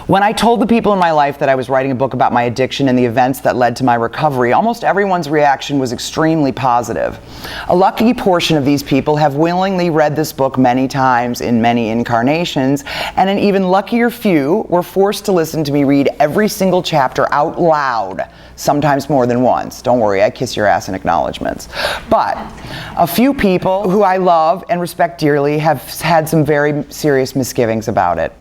When I told the people in my life that I was writing a book about my addiction and the events that led to my recovery, almost everyone's reaction was extremely positive. A lucky portion of these people have willingly read this book many times in many incarnations, and an even luckier few were forced to listen to me read every single chapter out loud, sometimes more than once. Don't worry, I kiss your ass in acknowledgments. But a few people who I love and respect dearly have had some very serious misgivings about it.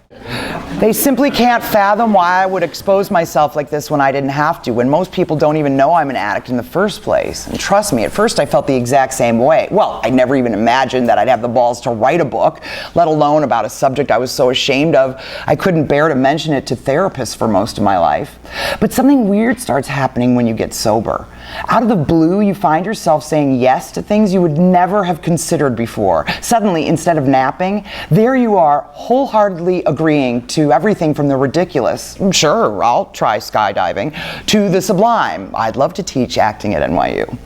They simply can't fathom why I would expose myself like this when I didn't have to, when most people don't even know I'm an addict in the first place. And trust me, at first I felt the exact same way. Well, I never even imagined that I'd have the balls to write a book, let alone about a subject I was so ashamed of I couldn't bear to mention it to therapists for most of my life. But something weird starts happening when you get sober. Out of the blue, you find yourself saying yes to things you would never have considered before. Suddenly, instead of napping, there you are, wholeheartedly agreeing to everything from the ridiculous, sure, I'll try skydiving, to the sublime, I'd love to teach acting at NYU.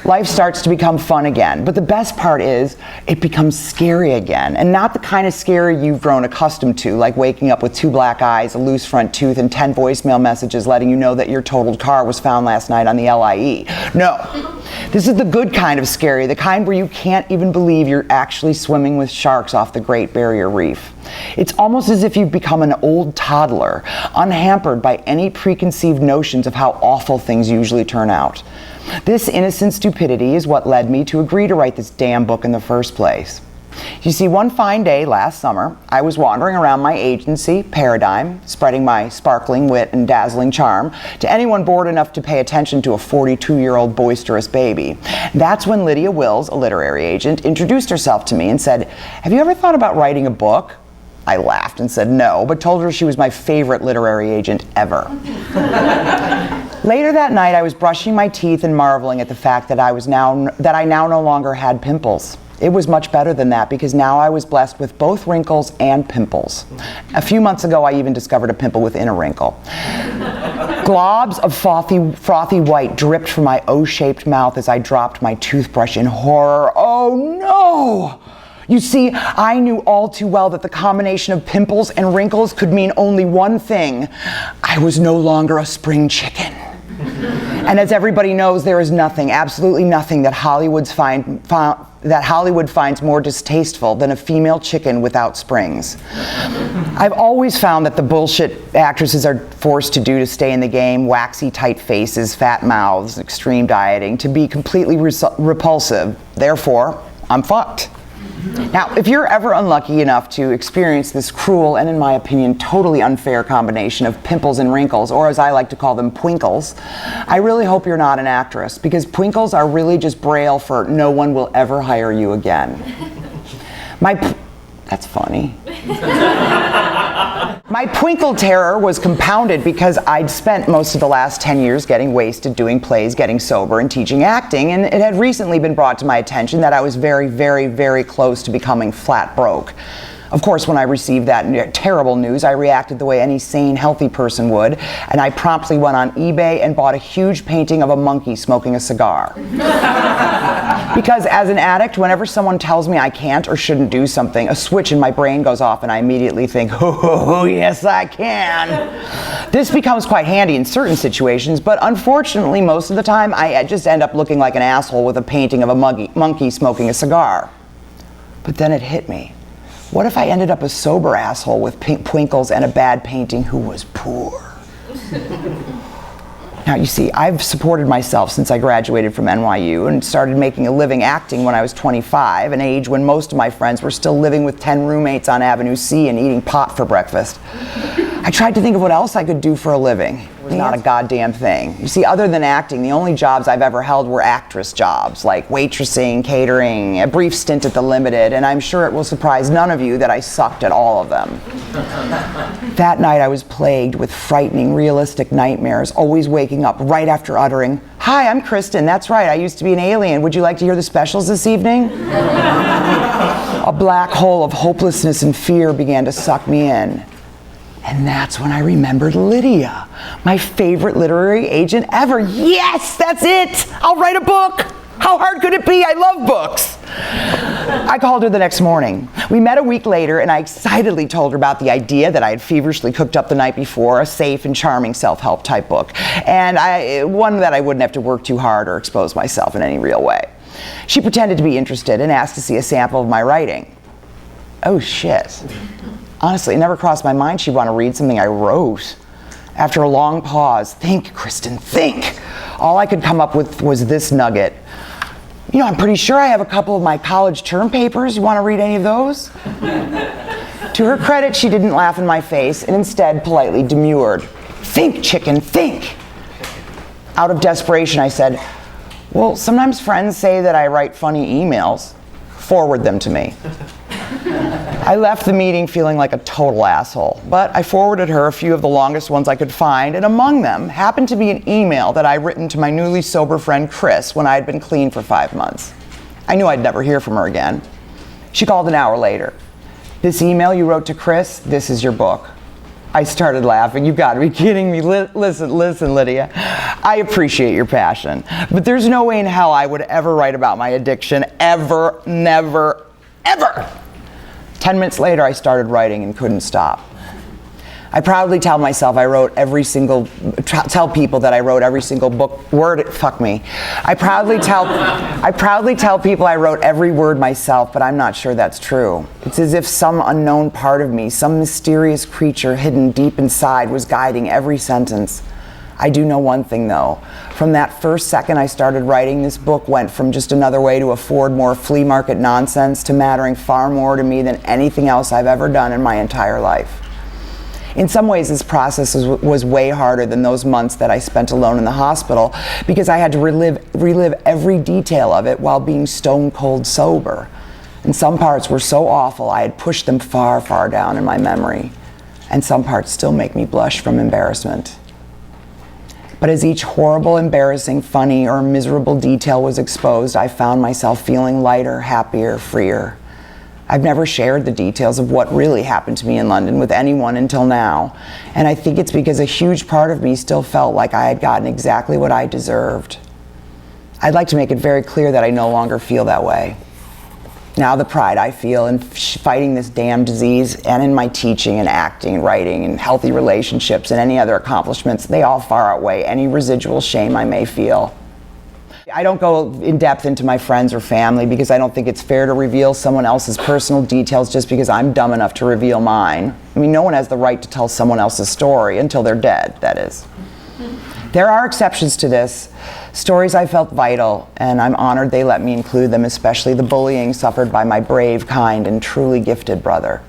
Life starts to become fun again, but the best part is it becomes scary again, and not the kind of scary you've grown accustomed to, like waking up with 2 black eyes, a loose front tooth, and 10 voicemail messages letting you know that your totaled car was found last night on the LIE. No, this is the good kind of scary, the kind where you can't even believe you're actually swimming with sharks off the Great Barrier Reef. It's almost as if you've become an old toddler, unhampered by any preconceived notions of how awful things usually turn out. This innocent stupidity is what led me to agree to write this damn book in the first place. You see, one fine day last summer, I was wandering around my agency, Paradigm, spreading my sparkling wit and dazzling charm to anyone bored enough to pay attention to a 42-year-old boisterous baby. That's when Lydia Wills, a literary agent, introduced herself to me and said, "Have you ever thought about writing a book?" I laughed and said no, but told her she was my favorite literary agent ever. Later that night, I was brushing my teeth and marveling at the fact that I now no longer had pimples. It was much better than that, because now I was blessed with both wrinkles and pimples. A few months ago, I even discovered a pimple within a wrinkle. Globs of frothy white dripped from my O-shaped mouth as I dropped my toothbrush in horror. Oh no! You see, I knew all too well that the combination of pimples and wrinkles could mean only one thing. I was no longer a spring chicken. And as everybody knows, there is nothing, absolutely nothing, that Hollywood finds more distasteful than a female chicken without springs. I've always found that the bullshit actresses are forced to do to stay in the game, waxy tight faces, fat mouths, extreme dieting, to be completely repulsive. Therefore, I'm fucked. Now, if you're ever unlucky enough to experience this cruel and, in my opinion, totally unfair combination of pimples and wrinkles, or as I like to call them, pwinkles, I really hope you're not an actress, because pwinkles are really just Braille for no one will ever hire you again. That's funny. My pwinkle terror was compounded because I'd spent most of the last 10 years getting wasted, doing plays, getting sober, and teaching acting, and it had recently been brought to my attention that I was very, very, very close to becoming flat broke. Of course, when I received that terrible news, I reacted the way any sane, healthy person would, and I promptly went on eBay and bought a huge painting of a monkey smoking a cigar. Because as an addict, whenever someone tells me I can't or shouldn't do something, a switch in my brain goes off and I immediately think, oh, yes, I can. This becomes quite handy in certain situations, but unfortunately, most of the time, I just end up looking like an asshole with a painting of a monkey smoking a cigar. But then it hit me. What if I ended up a sober asshole with pwinkles and a bad painting who was poor? Now, you see, I've supported myself since I graduated from NYU and started making a living acting when I was 25, an age when most of my friends were still living with 10 roommates on Avenue C and eating pot for breakfast. I tried to think of what else I could do for a living. It was not a goddamn thing. You see, other than acting, the only jobs I've ever held were actress jobs, like waitressing, catering, a brief stint at the Limited, and I'm sure it will surprise none of you that I sucked at all of them. That night I was plagued with frightening, realistic nightmares, always waking up right after uttering, "Hi, I'm Kristen, that's right, I used to be an alien. Would you like to hear the specials this evening?" A black hole of hopelessness and fear began to suck me in. And that's when I remembered Lydia, my favorite literary agent ever. Yes, that's it! I'll write a book! How hard could it be? I love books! I called her the next morning. We met a week later, and I excitedly told her about the idea that I had feverishly cooked up the night before, a safe and charming self-help type book, and one that I wouldn't have to work too hard or expose myself in any real way. She pretended to be interested and asked to see a sample of my writing. Oh shit. Honestly, it never crossed my mind she'd want to read something I wrote. After a long pause, think, Kristen, think. All I could come up with was this nugget. You know, I'm pretty sure I have a couple of my college term papers. You want to read any of those? To her credit, she didn't laugh in my face and instead politely demurred. Think, chicken, think. Out of desperation, I said, well, sometimes friends say that I write funny emails. Forward them to me. I left the meeting feeling like a total asshole, but I forwarded her a few of the longest ones I could find, and among them happened to be an email that I'd written to my newly sober friend Chris when I had been clean for 5 months. I knew I'd never hear from her again. She called an hour later. This email you wrote to Chris, this is your book. I started laughing. You've got to be kidding me. Listen, Lydia. I appreciate your passion, but there's no way in hell I would ever write about my addiction. Ever, never, ever. 10 minutes later, I started writing and couldn't stop. I proudly tell myself tell people that I wrote every single word, fuck me. I proudly tell people I wrote every word myself, but I'm not sure that's true. It's as if some unknown part of me, some mysterious creature hidden deep inside was guiding every sentence. I do know one thing though. From that first second I started writing, this book went from just another way to afford more flea market nonsense to mattering far more to me than anything else I've ever done in my entire life. In some ways, this process was way harder than those months that I spent alone in the hospital because I had to relive every detail of it while being stone cold sober. And some parts were so awful I had pushed them far, far down in my memory. And some parts still make me blush from embarrassment. But as each horrible, embarrassing, funny, or miserable detail was exposed, I found myself feeling lighter, happier, freer. I've never shared the details of what really happened to me in London with anyone until now, and I think it's because a huge part of me still felt like I had gotten exactly what I deserved. I'd like to make it very clear that I no longer feel that way. Now the pride I feel in fighting this damn disease and in my teaching and acting and writing and healthy relationships and any other accomplishments, they all far outweigh any residual shame I may feel. I don't go in depth into my friends or family because I don't think it's fair to reveal someone else's personal details just because I'm dumb enough to reveal mine. I mean, no one has the right to tell someone else's story until they're dead, that is. There are exceptions to this. Stories I felt vital, and I'm honored they let me include them, especially the bullying suffered by my brave, kind, and truly gifted brother.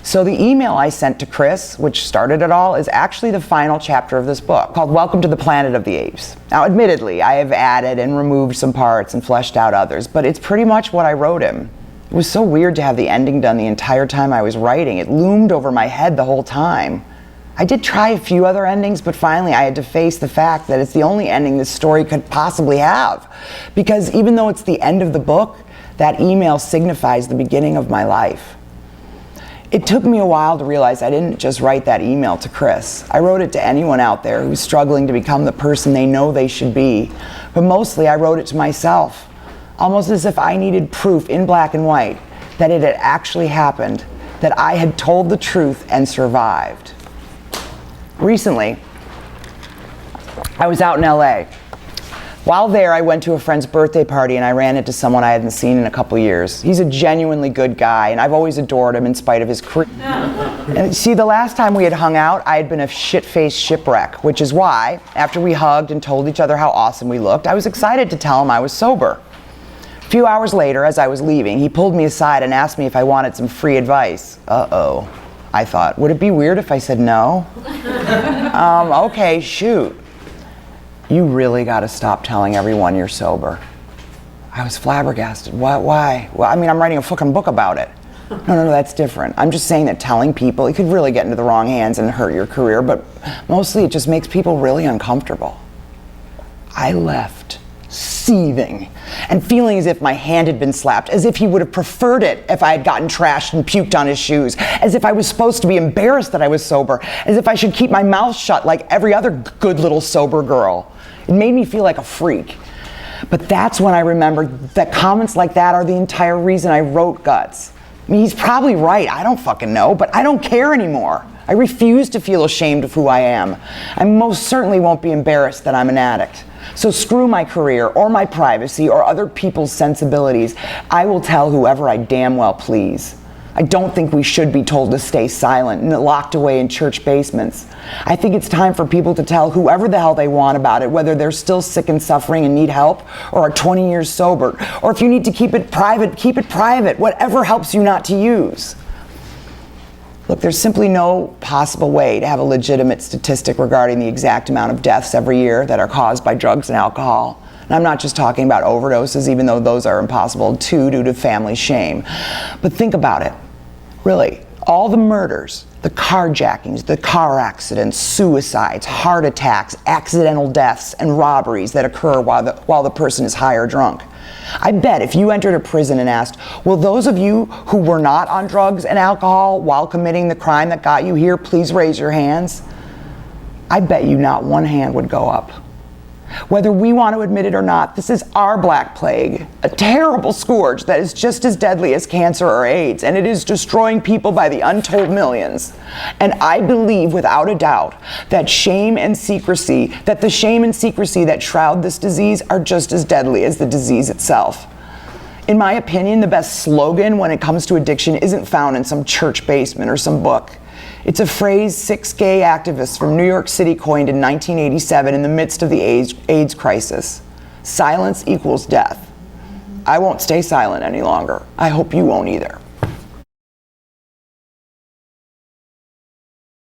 So the email I sent to Chris, which started it all, is actually the final chapter of this book, called Welcome to the Planet of the Apes. Now, admittedly, I have added and removed some parts and fleshed out others, but it's pretty much what I wrote him. It was so weird to have the ending done the entire time I was writing. It loomed over my head the whole time. I did try a few other endings, but finally I had to face the fact that it's the only ending this story could possibly have. Because even though it's the end of the book, that email signifies the beginning of my life. It took me a while to realize I didn't just write that email to Chris. I wrote it to anyone out there who's struggling to become the person they know they should be. But mostly I wrote it to myself, almost as if I needed proof in black and white that it had actually happened, that I had told the truth and survived. Recently, I was out in LA. While there, I went to a friend's birthday party and I ran into someone I hadn't seen in a couple years. He's a genuinely good guy, and I've always adored him in spite of his career. And see, the last time we had hung out, I had been a shit-faced shipwreck, which is why, after we hugged and told each other how awesome we looked, I was excited to tell him I was sober. A few hours later, as I was leaving, he pulled me aside and asked me if I wanted some free advice. Uh-oh, I thought. Would it be weird if I said no? Okay, shoot. You really got to stop telling everyone you're sober. I was flabbergasted. Why? Well, I mean, I'm writing a fucking book about it. No, that's different. I'm just saying that telling people, it could really get into the wrong hands and hurt your career, but mostly it just makes people really uncomfortable. I left seething and feeling as if my hand had been slapped, as if he would have preferred it if I had gotten trashed and puked on his shoes, as if I was supposed to be embarrassed that I was sober, as if I should keep my mouth shut like every other good little sober girl. It made me feel like a freak. But that's when I remembered that comments like that are the entire reason I wrote Guts. I mean, he's probably right, I don't fucking know, but I don't care anymore. I refuse to feel ashamed of who I am. I most certainly won't be embarrassed that I'm an addict. So screw my career or my privacy or other people's sensibilities. I will tell whoever I damn well please. I don't think we should be told to stay silent and locked away in church basements. I think it's time for people to tell whoever the hell they want about it, whether they're still sick and suffering and need help, or are 20 years sober, or if you need to keep it private, whatever helps you not to use. Look, there's simply no possible way to have a legitimate statistic regarding the exact amount of deaths every year that are caused by drugs and alcohol. And I'm not just talking about overdoses, even though those are impossible too due to family shame. But think about it. Really, all the murders, the carjackings, the car accidents, suicides, heart attacks, accidental deaths, and robberies that occur while the person is high or drunk. I bet if you entered a prison and asked, will those of you who were not on drugs and alcohol while committing the crime that got you here, please raise your hands? I bet you not one hand would go up. Whether we want to admit it or not, this is our Black Plague, a terrible scourge that is just as deadly as cancer or AIDS, and it is destroying people by the untold millions. And I believe without a doubt that the shame and secrecy that shroud this disease are just as deadly as the disease itself. In my opinion, the best slogan when it comes to addiction isn't found in some church basement or some book. It's a phrase 6 gay activists from New York City coined in 1987 in the midst of the AIDS crisis. Silence equals death. I won't stay silent any longer. I hope you won't either.